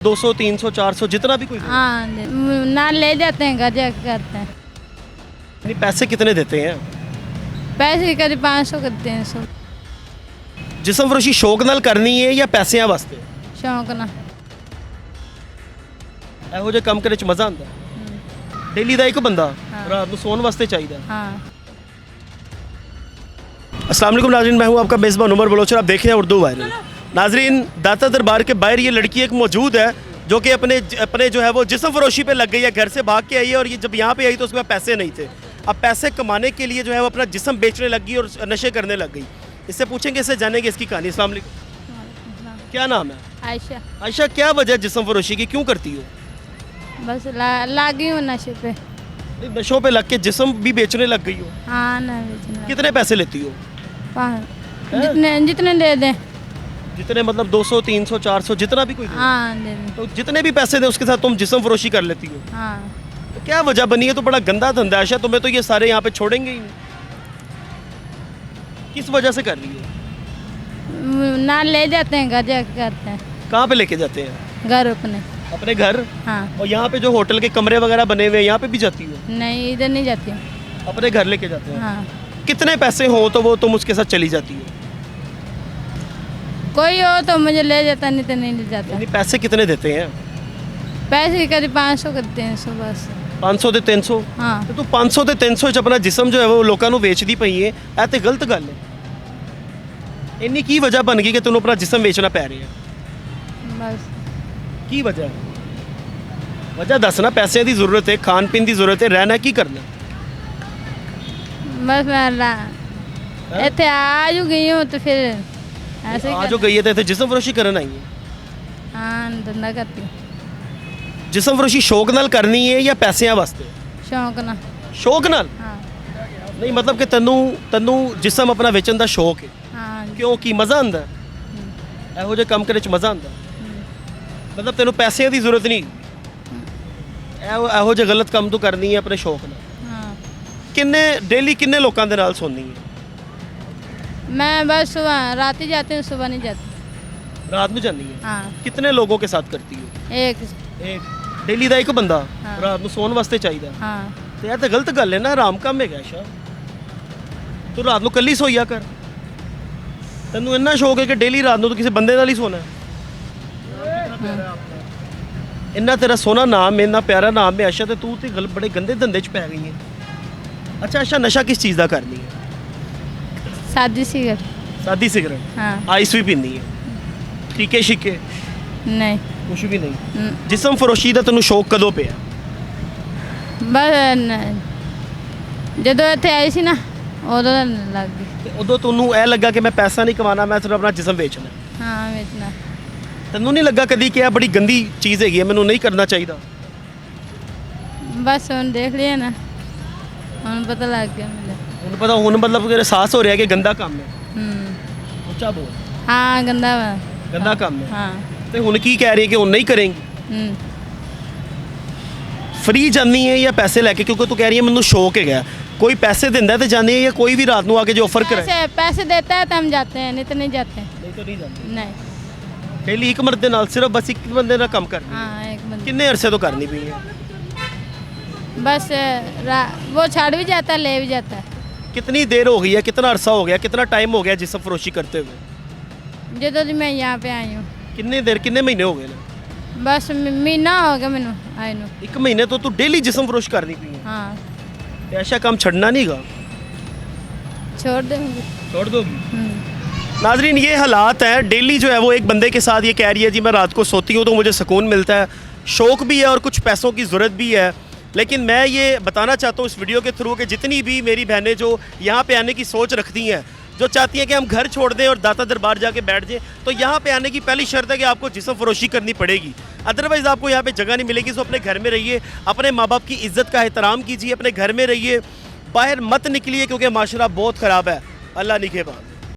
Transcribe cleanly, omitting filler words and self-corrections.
200 300 400 जितना भी कोई दे। हाँ ना ले जाते हैं घर जाके करते हैं। नहीं, पैसे कितने देते हैं? पैसे करीब 500 करते हैं सब। जिस्म फरोशी शौक नाल करनी है या पैसिਆਂ ਵਾਸਤੇ? शौक ना। ਇਹੋ ਜਿਹੇ ਕੰਮ ਕਰਨ 'ਚ ਮਜ਼ਾ ਆਉਂਦਾ? ਡੇਲੀ ਦਾ ਇੱਕ ਬੰਦਾ हाँ। ਰਾਤ ਨੂੰ ਸੌਣ ਵਾਸਤੇ ਚਾਹੀਦਾ। हाँ अस्सलाम वालेकुम नाज़रीन, मैं हूं आपका मेज़बान उमर बलोच और आप देख रहे हैं उर्दू वायरल। नाज़रीन, दाता दरबार के बाहर ये लड़की एक मौजूद है जो कि अपने जो है वो जिस्म फरोशी पे लग गई है। घर से भाग के आई है और ये जब यहाँ पे आई तो उसके पास पैसे नहीं थे। अब पैसे कमाने के लिए जो है वो अपना जिस्म बेचने लग गई और नशे करने लग गई। इससे पूछेंगे, इससे जानेंगे इसकी कहानी। अस्सलाम वालेकुम, क्या नाम है? आयशा। आयशा, क्या वजह है जिस्म फरोशी की, क्यों करती हो? बस लागी हूँ नशे पे। नहीं, नशों पे लग के जिस्म भी बेचने लग गई हो। हाँ ना बेचना। कितने पैसे लेती हो? जितने जितने दे दें। जितने मतलब 200 300 400 जितना भी कोई दे। हाँ दे दें। तो जितने भी पैसे दे उसके साथ तुम जिस्म फरोशी कर लेती हो। हाँ तो क्या वजह बनी है? तो बड़ा गंदा धंधा है। आयशा, तुम्हें तो ये सारे यहाँ पे छोड़ेंगे ही नहीं। किस वजह से कर रही है? ना ले जाते हैं घर जाके करते हैं। कहाँ पे लेके जाते हैं? घर अपने। अपने घर? हाँ और यहाँ पे जो होटल के कमरे वगैरह बने हुए हैं यहाँ पे भी जाती हो? नहीं इधर नहीं जाती हूँ। अपने घर लेके जाते हैं। हाँ कितने पैसे हो तो वो तुम उसके साथ चली जाती हो? कोई हो तो मुझे ले जाता, नहीं तो नहीं ले जाता। यानी पैसे कितने देते हैं? पैसे करीब 500 करते हैं सुबह से। 500 ਤੇ 300? हाँ ਤੇ ਤੂੰ 500 ਤੇ 300 ਚ ਆਪਣਾ ਜਿਸਮ ਜੋ ਹੈ ਉਹ ਲੋਕਾਂ ਨੂੰ ਵੇਚਦੀ ਪਈ ਹੈ। ਇਹ ਤੇ ਗਲਤ ਗੱਲ ਹੈ। ਇੰਨੀ ਕੀ ਵਜ੍ਹਾ ਬਣ ਗਈ ਕਿ ਤੈਨੂੰ ਆਪਣਾ ਜਿਸਮ ਵੇਚਣਾ ਪੈ ਰਿਹਾ ਹੈ? बस ਕੀ ਵਜ੍ਹਾ ਹੈ? ਵਜ੍ਹਾ ਦੱਸਣਾ। ਪੈਸੇ ਦੀ ਜ਼ਰੂਰਤ ਹੈ, ਖਾਣ ਪੀਣ ਦੀ ਜ਼ਰੂਰਤ ਹੈ, ਰਹਿਣਾ ਕੀ ਕਰਨਾ? बस मैं इतने आ जू गई हूँ तो फिर ऐसे ही ਆ ਜੋ ਗਈ ਹੈ ਤੇ ਇੱਥੇ ਜਿਸਮ ਫਰੋਸ਼ੀ ਕਰਨ ਆਈ ਹੈ। हाँ धंधा करती हूँ। ਜਿਸਮ ਫਰੋਸ਼ੀ ਸ਼ੌਕ ਨਾਲ ਕਰਨੀ ਹੈ ਜਾਂ ਪੈਸਿਆਂ ਵਾਸਤੇ? शौक ना। ਸ਼ੌਕ ਨਾਲ? हाँ ਨਹੀਂ, ਮਤਲਬ ਕਿ ਤੈਨੂੰ ਜਿਸਮ ਆਪਣਾ ਵੇਚਣ ਦਾ ਸ਼ੌਕ ਹੈ। हाँ ਕਿਉਂ, ਕੀ ਮਜ਼ਾ ਆਉਂਦਾ? ਇਹੋ ਜਿਹੇ ਕੰਮ ਕਰਨ 'ਚ ਮਜ਼ਾ ਆਉਂਦਾ? ਮਤਲਬ ਤੈਨੂੰ ਪੈਸਿਆਂ ਦੀ ਜ਼ਰੂਰਤ ਨਹੀਂ, ਇਹੋ ਜਿਹੇ ਗਲਤ ਕੰਮ ਤੂੰ ਕਰਨੀ ਹੈ ਆਪਣੇ ਸ਼ੌਕ ਨਾਲ। हाँ ਕਿੰਨੇ ਡੇਲੀ ਕਿੰਨੇ ਲੋਕਾਂ ਦੇ ਨਾਲ ਸੌਂਦੀ ਹੈ? मैं बस सुबह रात ही जाती हूँ, सुबह नहीं जाती। ਰਾਤ ਨੂੰ ਜਾਂਦੀ ਹੈ? हाँ ਕਿਤਨੇ ਲੋਗों के साथ करती हो? एक। ਇੱਕ ਡੇਲੀ ਦਾ ਇੱਕ ਬੰਦਾ ਹਾਂ। ਰਾਤ ਨੂੰ ਸੌਣ ਵਾਸਤੇ ਚਾਹੀਦਾ? हाँ ਤੇ ਇਹ ਤਾਂ ਗਲਤ ਗੱਲ ਹੈ ਨਾ, ਆਰਾਮ ਕੰਮ ਹੈਗਾ। ਸ਼ਾ ਤੂੰ ਰਾਤ ਨੂੰ ਕੱਲੀ ਸੋਈਆ ਕਰ। ਤੈਨੂੰ ਇੰਨਾ ਸ਼ੌਕ ਹੈ ਕਿ ਡੇਲੀ ਰਾਤ ਨੂੰ ਤੂੰ ਕਿਸੇ ਬੰਦੇ ਨਾਲ ਹੀ ਸੋਣਾ ਹੈ। ਇੰਨਾ ਤੇਰਾ ਸੋਹਣਾ ਨਾਮ ਹੈ, ਇੰਨਾ ਪਿਆਰਾ ਨਾਮ ਹੈ ਆਸ਼ਾ, ਤੇ ਤੂੰ ਤੇ ਬੜੇ ਗੰਦੇ ਧੰਦੇ 'ਚ ਪੈ ਗਈ ਹੈ। ਅੱਛਾ ਆਸ਼ਾ, ਨਸ਼ਾ ਕਿਸ ਚੀਜ਼ ਦਾ ਕਰਨੀ ਹੈ? शादी सिगरेट। ਸਾਦੀ ਸਿਗਰਟ? हाँ ਆਈਸ ਵੀ ਪੀਂਦੀ ਹੈ? ਟੀਕੇ ਸ਼ਿਕੇ? नहीं। ਕੁਛ ਵੀ ਨਹੀਂ। ਜਿਸਮ ਫਰੋਸ਼ੀ ਦਾ ਤੈਨੂੰ ਸ਼ੌਕ ਕਦੋਂ ਪਿਆ? बस ਜਦੋਂ ਇੱਥੇ ਆਈ ਸੀ ਨਾ ਉਦੋਂ ਲੱਗ ਗਈ। ਤੇ ਉਦੋਂ ਤੁਹਾਨੂੰ ਇਹ ਲੱਗਾ ਕਿ ਮੈਂ ਪੈਸਾ ਨਹੀਂ ਕਮਾਉਣਾ, ਮੈਂ ਸਿਰਫ ਆਪਣਾ ਜਿਸਮ ਵੇਚਣਾ? ਹਾਂ ਵੇਚਣਾ। ਤੈਨੂੰ ਨਹੀਂ ਲੱਗਾ ਕਦੀ ਕਿ ਇਹ ਬੜੀ ਗੰਦੀ ਚੀਜ਼ ਹੈਗੀ ਹੈ, ਮੈਨੂੰ ਨਹੀਂ ਕਰਨਾ ਚਾਹੀਦਾ? ਬਸ ਹੁਣ ਦੇਖ ਲਿਆ ਨਾ, ਹੁਣ ਪਤਾ ਲੱਗ ਗਿਆ ਮੈਨੂੰ। ਹੁਣ ਪਤਾ, ਹੁਣ ਮਤਲਬ ਕਿ ਅਹਿਸਾਸ ਹੋ ਰਿਹਾ ਕਿ ਗੰਦਾ ਕੰਮ ਹੈ। ਉੱਚਾ ਬੋਲ। ਹਾਂ ਗੰਦਾ ਵਾ। ਗੰਦਾ ਕੰਮ ਹੈ। ਹਾਂ ਤੇ ਹੁਣ ਕੀ ਕਹਿ ਰਹੀ ਹੈ ਕਿ ਹੁਣ ਨਹੀਂ ਕਰੇਂਗੀ? ਫ੍ਰੀ ਜਾਂਦੀ ਹੈ ਜਾਂ ਪੈਸੇ ਲੈ ਕੇ? ਕਿਉਂਕਿ ਤੂੰ ਕਹਿ ਰਹੀ ਹੈ ਮੈਨੂੰ ਸ਼ੌਕ ਹੈਗਾ, ਕੋਈ ਪੈਸੇ ਦਿੰਦਾ ਤੇ ਜਾਂਦੀ ਹੈ ਜਾਂ ਕੋਈ ਵੀ ਰਾਤ ਨੂੰ ਆ ਕੇ ਜੋ ਆਫਰ ਕਰੇ? पैसे देता है तो हम जाते हैं, नहीं तो नहीं जाते। ਨਹੀਂ ਤਾਂ ਨਹੀਂ ਜਾਂਦੀ। नहीं। ਡੇਲੀ ਇੱਕ ਮਰਦ ਦੇ ਨਾਲ, ਸਿਰਫ ਬਸ ਇੱਕ ਬੰਦੇ ਨਾਲ ਕੰਮ ਕਰਨੀ ਹੈ? हाँ एक बंदा। ਕਿੰਨੇ ਅਰਸੇ ਤੋਂ ਕਰਨੀ ਪਈ ਹੈ? बस वो छाड़ भी जाता है, ले भी जाता है। कितनी देर हो गई है, कितना अरसा हो गया, कितना टाइम हो गया जिसम फरोशी करते हुए? ਜਦੋਂ ਦੀ ਮੈਂ यहाँ पे आई हूँ कितने देर, कितने महीने हो गए ने? बस महीना हो गया मैनू आई नू। एक महीने तो तू डेली जिसम फरोश करनी पई है। हाँ ते ऐसा काम छड़ना नहीं गा? छोड़ देंगे। छोड़ दोगी? नाजरीन, ये हालात हैं। डेली जो है वो एक बंदे के साथ ये कह रही है जी मैं रात को सोती हूँ तो मुझे सुकून मिलता है, शौक़ भी है और कुछ पैसों की ज़रूरत भी है। लेकिन मैं ये बताना चाहता हूँ इस वीडियो के थ्रू कि जितनी भी मेरी बहनें जो यहाँ पे आने की सोच रखती हैं, जो चाहती हैं कि हम घर छोड़ दें और दाता दरबार जाके बैठ जाएं, तो यहाँ पे आने की पहली शर्त है कि आपको जिस्म फरोशी करनी पड़ेगी। अदरवाइज़ आपको यहाँ पे जगह नहीं मिलेगी। सो अपने घर में रहिए, अपने माँ बाप की इज़्ज़त का एहतराम कीजिए, अपने घर में रहिए, बाहर मत निकलिए क्योंकि माशरा बहुत ख़राब है। अल्लाह निगहबान।